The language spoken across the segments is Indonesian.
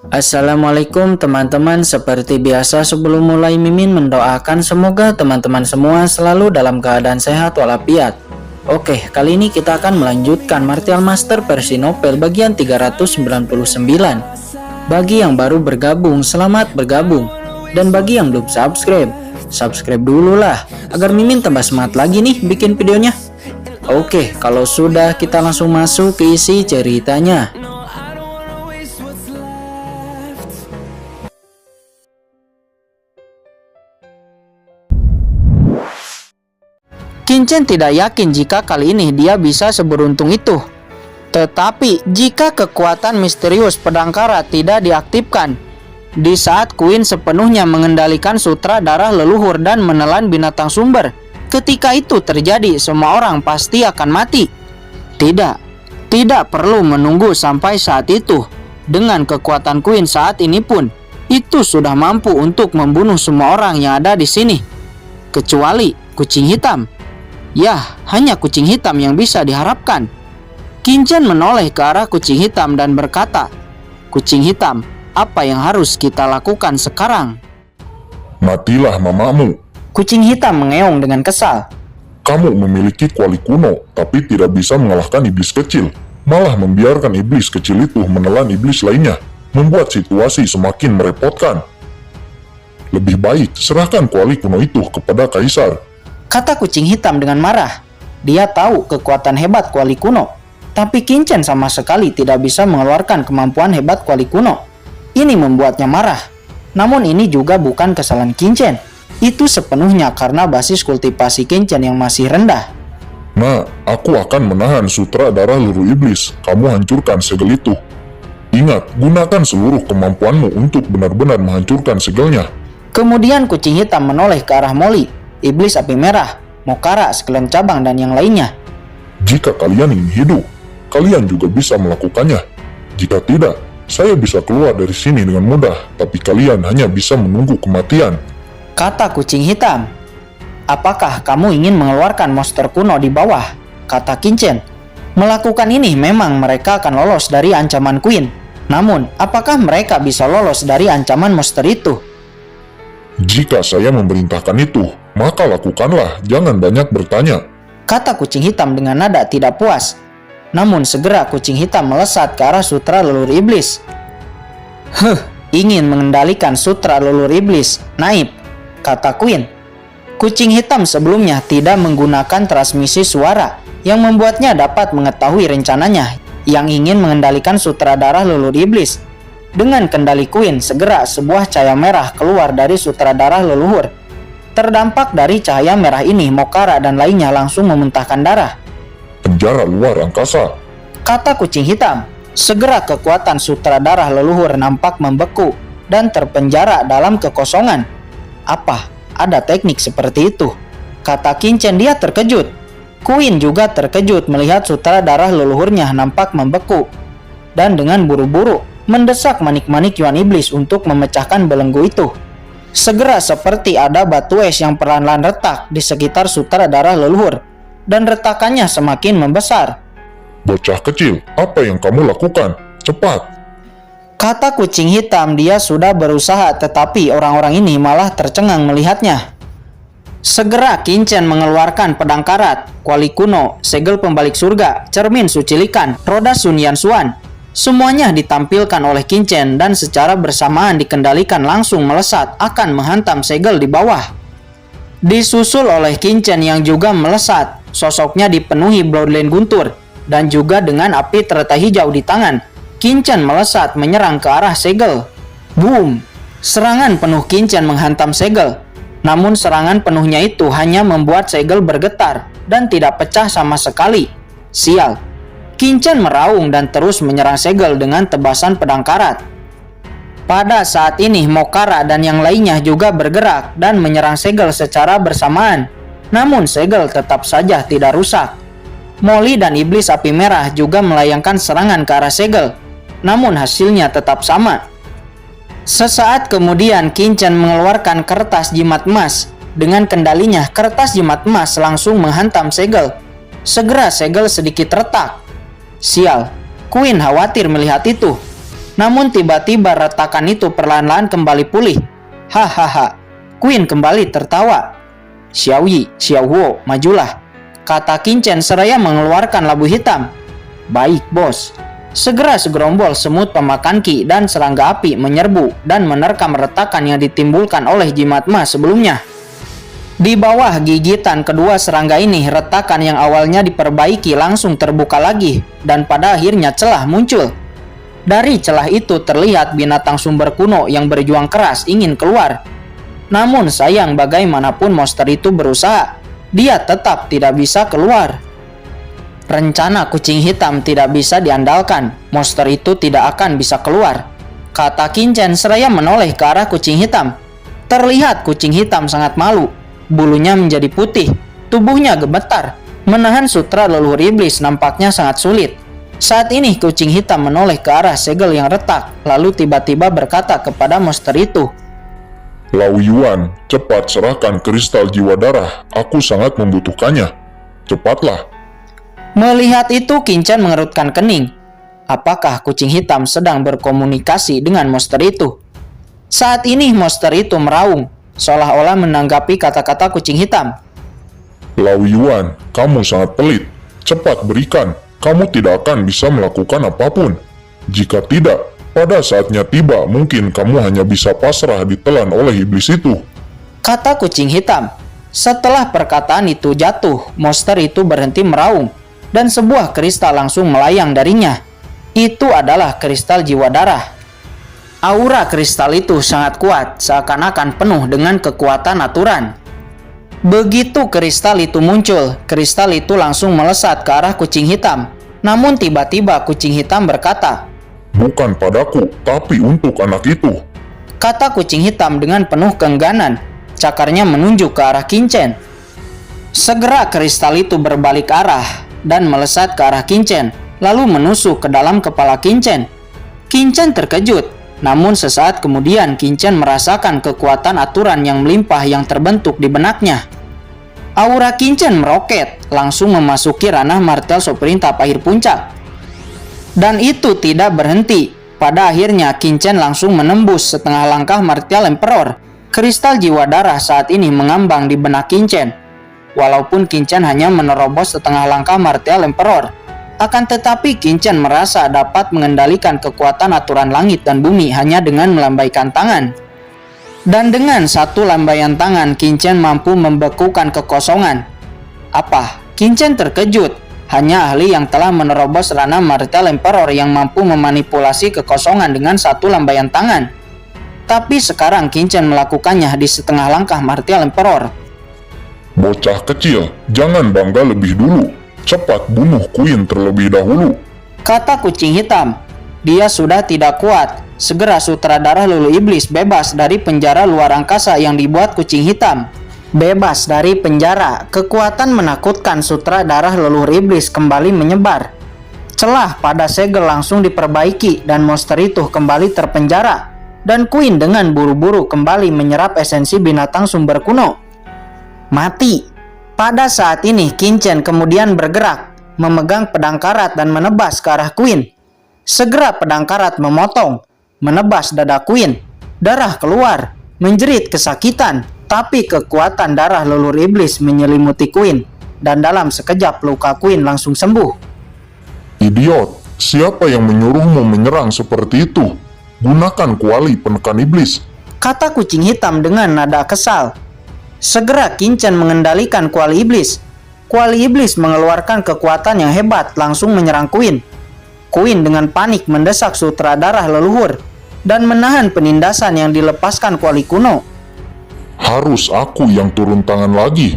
Assalamualaikum teman-teman, seperti biasa sebelum mulai Mimin mendoakan semoga teman-teman semua selalu dalam keadaan sehat walafiat. Oke, kali ini kita akan melanjutkan Martial Master versi novel bagian 399. Bagi yang baru bergabung, selamat bergabung. Dan bagi yang belum subscribe, subscribe dulu lah agar Mimin tambah semangat lagi nih bikin videonya. Oke, kalau sudah kita langsung masuk ke isi ceritanya. Qin tidak yakin jika kali ini dia bisa seberuntung itu. Tetapi jika kekuatan misterius pedang kara tidak diaktifkan, di saat Queen sepenuhnya mengendalikan sutra darah leluhur dan menelan binatang sumber, ketika itu terjadi semua orang pasti akan mati. Tidak perlu menunggu sampai saat itu. Dengan kekuatan Queen saat ini pun, itu sudah mampu untuk membunuh semua orang yang ada di sini. Kecuali kucing hitam. Ya, hanya kucing hitam yang bisa diharapkan. Qin menoleh ke arah kucing hitam dan berkata, "Kucing hitam, apa yang harus kita lakukan sekarang?" "Matilah mamamu." Kucing hitam mengeong dengan kesal. "Kamu memiliki kuali kuno, tapi tidak bisa mengalahkan iblis kecil. Malah membiarkan iblis kecil itu menelan iblis lainnya, membuat situasi semakin merepotkan. Lebih baik serahkan kuali kuno itu kepada kaisar," kata kucing hitam dengan marah. Dia tahu kekuatan hebat kuali kuno, tapi Qin sama sekali tidak bisa mengeluarkan kemampuan hebat kuali kuno. Ini membuatnya marah. Namun ini juga bukan kesalahan Qin. Itu sepenuhnya karena basis kultivasi Qin yang masih rendah. "Nah, aku akan menahan sutra darah leluhur iblis. Kamu hancurkan segel itu. Ingat, gunakan seluruh kemampuanmu untuk benar-benar menghancurkan segelnya." Kemudian kucing hitam menoleh ke arah Molly, iblis api merah, Mokara, sekalian cabang, dan yang lainnya. "Jika kalian ingin hidup, kalian juga bisa melakukannya. Jika tidak, saya bisa keluar dari sini dengan mudah, tapi kalian hanya bisa menunggu kematian," kata kucing hitam. "Apakah kamu ingin mengeluarkan monster kuno di bawah?" kata Qin. Melakukan ini memang mereka akan lolos dari ancaman Queen. Namun, apakah mereka bisa lolos dari ancaman monster itu? "Jika saya memerintahkan itu, maka lakukanlah, jangan banyak bertanya," kata kucing hitam dengan nada tidak puas. Namun segera kucing hitam melesat ke arah sutra leluhur iblis. Ingin mengendalikan sutra leluhur iblis, naib, kata Queen. Kucing hitam sebelumnya tidak menggunakan transmisi suara yang membuatnya dapat mengetahui rencananya yang ingin mengendalikan sutra darah leluhur iblis. Dengan kendali Queen, segera sebuah cahaya merah keluar dari sutradara leluhur. Terdampak dari cahaya merah ini, Mokara dan lainnya langsung memuntahkan darah. "Penjara luar angkasa," kata kucing hitam. Segera kekuatan sutradara leluhur nampak membeku dan terpenjara dalam kekosongan. "Apa? Ada teknik seperti itu?" kata Qin. Dia terkejut. Queen juga terkejut melihat sutradara leluhurnya nampak membeku. Dan dengan buru-buru mendesak manik-manik Yuan Iblis untuk memecahkan belenggu itu. Segera seperti ada batu es yang perlahan-lahan retak di sekitar sutradara leluhur, dan retakannya semakin membesar. "Bocah kecil, apa yang kamu lakukan? Cepat!" kata kucing hitam. Dia sudah berusaha, tetapi orang-orang ini malah tercengang melihatnya. Segera Qin mengeluarkan pedang karat, kuali kuno, segel pembalik surga, cermin sucilikan, roda Sunyan Suan. Semuanya ditampilkan oleh Qin dan secara bersamaan dikendalikan langsung melesat akan menghantam segel di bawah. Disusul oleh Qin yang juga melesat, sosoknya dipenuhi bloodline guntur dan juga dengan api teratai hijau di tangan. Qin melesat menyerang ke arah segel. Boom! Serangan penuh Qin menghantam segel. Namun serangan penuhnya itu hanya membuat segel bergetar dan tidak pecah sama sekali. Sial! Qin meraung dan terus menyerang segel dengan tebasan pedang karat. Pada saat ini Mokara dan yang lainnya juga bergerak dan menyerang segel secara bersamaan. Namun segel tetap saja tidak rusak. Molly dan iblis api merah juga melayangkan serangan ke arah segel. Namun hasilnya tetap sama. Sesaat kemudian Qin mengeluarkan kertas jimat emas. Dengan kendalinya, kertas jimat emas langsung menghantam segel. Segera segel sedikit retak. Sial, Queen khawatir melihat itu. Namun tiba-tiba retakan itu perlahan-lahan kembali pulih. Hahaha, Queen kembali tertawa. Xiao Yi, Xiao Huo, majulah, kata Qin Chen seraya mengeluarkan labu hitam. Baik bos. Segera segerombol semut pemakan ki dan serangga api menyerbu dan menerkam retakan yang ditimbulkan oleh jimat ma sebelumnya. Di bawah gigitan kedua serangga ini, retakan yang awalnya diperbaiki langsung terbuka lagi dan pada akhirnya celah muncul. Dari celah itu terlihat binatang sumber kuno yang berjuang keras ingin keluar. Namun sayang bagaimanapun monster itu berusaha, dia tetap tidak bisa keluar. Rencana kucing hitam tidak bisa diandalkan, monster itu tidak akan bisa keluar, kata Qin Chen seraya menoleh ke arah kucing hitam. Terlihat kucing hitam sangat malu. Bulunya menjadi putih, tubuhnya gemetar. Menahan sutra leluhur iblis nampaknya sangat sulit. Saat ini kucing hitam menoleh ke arah segel yang retak, lalu tiba-tiba berkata kepada monster itu, Lao Yuan, cepat serahkan kristal jiwa darah, aku sangat membutuhkannya. Cepatlah. Melihat itu Qin Chen mengerutkan kening. Apakah kucing hitam sedang berkomunikasi dengan monster itu? Saat ini monster itu meraung, seolah-olah menanggapi kata-kata kucing hitam. Lao Yuan, kamu sangat pelit. Cepat berikan, kamu tidak akan bisa melakukan apapun. Jika tidak, pada saatnya tiba mungkin kamu hanya bisa pasrah ditelan oleh iblis itu, kata kucing hitam. Setelah perkataan itu jatuh, monster itu berhenti meraung dan sebuah kristal langsung melayang darinya. Itu adalah kristal jiwa darah. Aura kristal itu sangat kuat, seakan-akan penuh dengan kekuatan aturan. Begitu kristal itu muncul, kristal itu langsung melesat ke arah kucing hitam. Namun tiba-tiba kucing hitam berkata, bukan padaku, tapi untuk anak itu, kata kucing hitam dengan penuh keengganan. Cakarnya menunjuk ke arah Qin Chen. Segera kristal itu berbalik arah dan melesat ke arah Qin Chen, lalu menusuk ke dalam kepala Qin Chen. Qin Chen terkejut. Namun sesaat kemudian Qin Chen merasakan kekuatan aturan yang melimpah yang terbentuk di benaknya. Aura Qin Chen meroket, langsung memasuki ranah martel Supreme tahap akhir puncak. Dan itu tidak berhenti. Pada akhirnya Qin Chen langsung menembus setengah langkah martel Emperor. Kristal jiwa darah saat ini mengambang di benak Qin Chen. Walaupun Qin Chen hanya menerobos setengah langkah martel Emperor, akan tetapi Qin Chen merasa dapat mengendalikan kekuatan aturan langit dan bumi hanya dengan melambaikan tangan. Dan dengan satu lambaian tangan, Qin Chen mampu membekukan kekosongan. Apa? Qin Chen terkejut. Hanya ahli yang telah menerobos ranah martel Emperor yang mampu memanipulasi kekosongan dengan satu lambaian tangan. Tapi sekarang Qin Chen melakukannya di setengah langkah martel Emperor. bocah kecil, jangan bangga lebih dulu. Cepat bunuh Queen terlebih dahulu, kata kucing hitam. Dia sudah tidak kuat. Segera sutradara lulu iblis bebas dari penjara luar angkasa yang dibuat kucing hitam. Bebas dari penjara, kekuatan menakutkan sutradara leluhur iblis kembali menyebar. Celah pada segel langsung diperbaiki dan monster itu kembali terpenjara. Dan Queen dengan buru-buru kembali menyerap esensi binatang sumber kuno. Mati. Pada saat ini Qin Chen kemudian bergerak, memegang pedang karat dan menebas ke arah Queen. Segera pedang karat memotong, menebas dada Queen. Darah keluar, menjerit kesakitan, tapi kekuatan darah leluhur iblis menyelimuti Queen. Dan dalam sekejap luka Queen langsung sembuh. Idiot, siapa yang menyuruhmu menyerang seperti itu? Gunakan kuali penekan iblis, kata kucing hitam dengan nada kesal. Segera Qin Chen mengendalikan kuali iblis. Kuali iblis mengeluarkan kekuatan yang hebat langsung menyerang Queen. Queen dengan panik mendesak sutradara leluhur dan menahan penindasan yang dilepaskan kuali kuno. harus aku yang turun tangan lagi,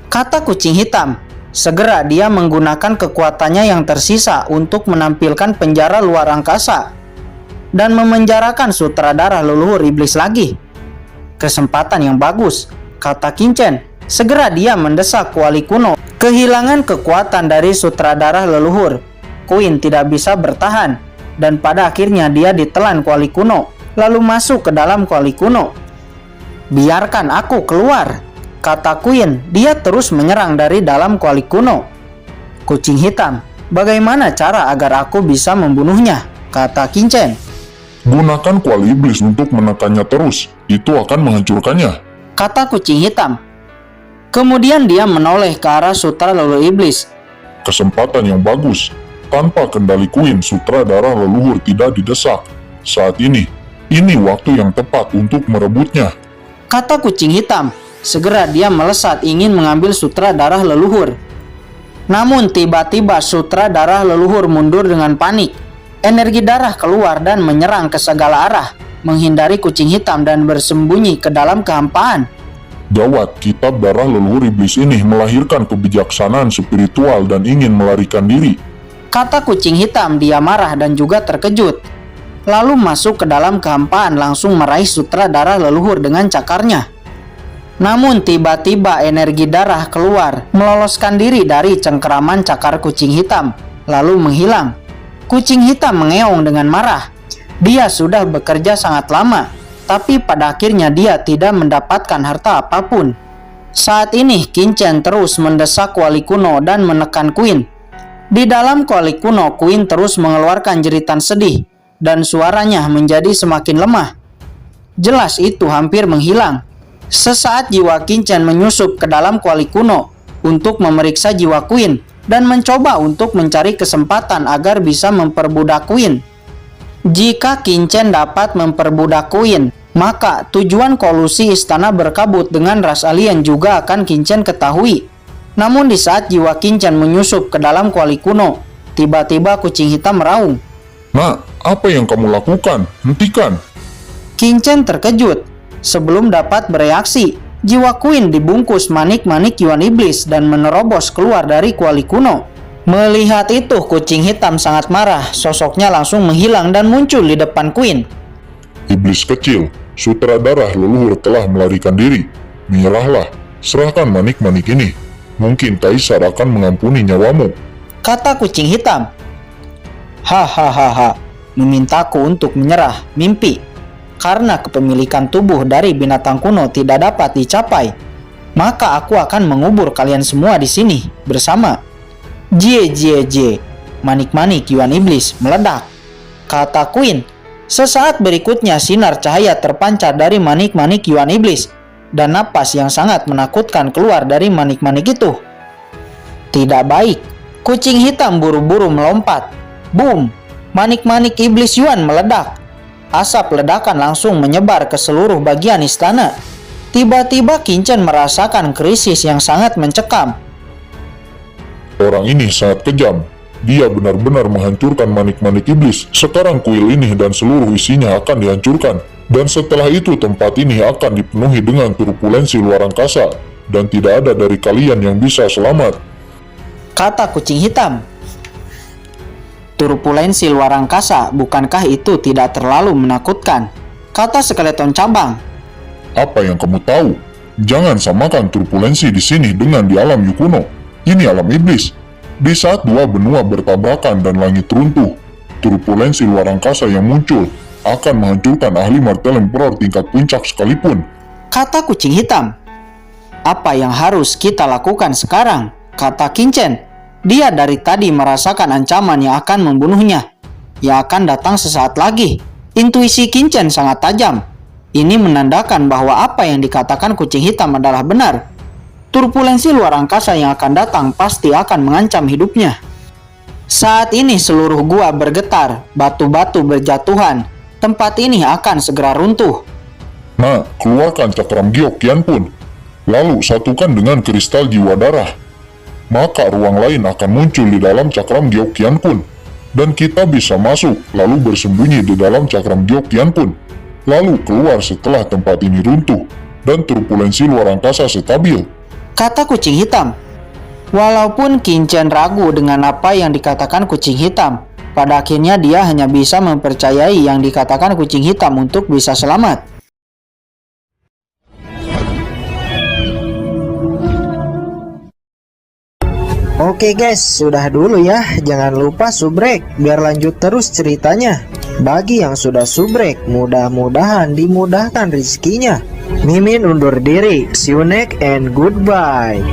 Kata kucing hitam. Segera dia menggunakan kekuatannya yang tersisa untuk menampilkan penjara luar angkasa dan memenjarakan sutradara leluhur iblis lagi. Kesempatan yang bagus, kata Qin Chen. Segera dia mendesak kuali kuno. Kehilangan kekuatan dari sutradara leluhur, Queen tidak bisa bertahan dan pada akhirnya dia ditelan kuali kuno lalu masuk ke dalam kuali kuno. Biarkan aku keluar, kata Queen. Dia terus menyerang dari dalam kuali kuno. Kucing hitam, bagaimana cara agar aku bisa membunuhnya, kata Qin Chen. Gunakan kuali iblis untuk menekannya terus, itu akan menghancurkannya. Kata kucing hitam. Kemudian dia menoleh ke arah sutra leluhur iblis. Kesempatan yang bagus. Tanpa kendali Queen, sutradara leluhur tidak didesak. Saat ini waktu yang tepat untuk merebutnya. Kata kucing hitam. Segera dia melesat ingin mengambil sutra darah leluhur. Namun tiba-tiba sutra darah leluhur mundur dengan panik. Energi darah keluar dan menyerang ke segala arah, menghindari kucing hitam dan bersembunyi ke dalam kehampaan. Gawat, kitab darah leluhur iblis ini melahirkan kebijaksanaan spiritual dan ingin melarikan diri. Kata kucing hitam. Dia marah dan juga terkejut. Lalu masuk ke dalam kehampaan langsung meraih sutra darah leluhur dengan cakarnya. Namun tiba-tiba energi darah keluar, meloloskan diri dari cengkeraman cakar kucing hitam, lalu menghilang. Kucing hitam mengeong dengan marah. Dia sudah bekerja sangat lama, tapi pada akhirnya dia tidak mendapatkan harta apapun. Saat ini Qin-Chen terus mendesak kuali kuno dan menekan Queen. Di dalam kuali kuno, Queen terus mengeluarkan jeritan sedih, dan suaranya menjadi semakin lemah. Jelas itu hampir menghilang. Sesaat jiwa Qin-Chen menyusup ke dalam kuali kuno untuk memeriksa jiwa Queen dan mencoba untuk mencari kesempatan agar bisa memperbudak Queen. Jika Qin-Chen dapat memperbudak Queen, maka tujuan kolusi istana berkabut dengan ras alien juga akan Qin-Chen ketahui. Namun di saat jiwa Qin-Chen menyusup ke dalam kuali kuno, tiba-tiba kucing hitam meraung. Nak, apa yang kamu lakukan? Hentikan! Qin-Chen terkejut. Sebelum dapat bereaksi, jiwa Queen dibungkus manik-manik Yuan Iblis dan menerobos keluar dari kuali kuno. Melihat itu, kucing hitam sangat marah. Sosoknya langsung menghilang dan muncul di depan Queen. Iblis kecil, sutradara leluhur telah melarikan diri. Menyerahlah, serahkan manik-manik ini. Mungkin Kaisar akan mengampuni nyawamu. Kata kucing hitam. Hahaha, memintaku untuk menyerah, mimpi. Karena kepemilikan tubuh dari binatang kuno tidak dapat dicapai, maka aku akan mengubur kalian semua di sini bersama. Jie, manik-manik Yuan Iblis meledak. Kata Queen. Sesaat berikutnya sinar cahaya terpancar dari manik-manik Yuan Iblis, dan napas yang sangat menakutkan keluar dari manik-manik itu. Tidak baik. Kucing hitam buru-buru melompat. Boom! Manik-manik Iblis Yuan meledak. Asap ledakan langsung menyebar ke seluruh bagian istana. Tiba-tiba Qin-Chen merasakan krisis yang sangat mencekam. Orang ini sangat kejam. Dia benar-benar menghancurkan manik-manik iblis. Sekarang kuil ini dan seluruh isinya akan dihancurkan. Dan setelah itu tempat ini akan dipenuhi dengan turbulensi luar angkasa. Dan tidak ada dari kalian yang bisa selamat. Kata kucing hitam. Turbulensi luar angkasa, bukankah itu tidak terlalu menakutkan? Kata skeleton cabang. Apa yang kamu tahu? Jangan samakan turbulensi di sini dengan di alam Yukuno. Ini alam iblis. Di saat dua benua bertabrakan dan langit runtuh, turbulensi luar angkasa yang muncul akan menghancurkan ahli martel emperor tingkat puncak sekalipun. Kata kucing hitam. Apa yang harus kita lakukan sekarang? Kata Qin-Chen. Dia dari tadi merasakan ancaman yang akan membunuhnya, yang akan datang sesaat lagi. Intuisi Qin-Chen sangat tajam. Ini menandakan bahwa apa yang dikatakan kucing hitam adalah benar. Turbulensi luar angkasa yang akan datang pasti akan mengancam hidupnya. Saat ini seluruh gua bergetar, batu-batu berjatuhan. Tempat ini akan segera runtuh. Nah, keluarkan cakram giok Qianpun. Lalu satukan dengan kristal jiwa darah. Maka ruang lain akan muncul di dalam cakram giok Qianpun. Dan kita bisa masuk, lalu bersembunyi di dalam cakram giok Qianpun. Lalu keluar setelah tempat ini runtuh, dan turbulensi luar angkasa stabil. Kata kucing hitam. Walaupun Qin-Chen ragu dengan apa yang dikatakan kucing hitam, pada akhirnya dia hanya bisa mempercayai yang dikatakan kucing hitam untuk bisa selamat. Oke guys, sudah dulu ya. Jangan lupa subrek biar lanjut terus ceritanya. Bagi yang sudah subrek, mudah-mudahan dimudahkan rezekinya. Mimin undur diri. See you next and goodbye.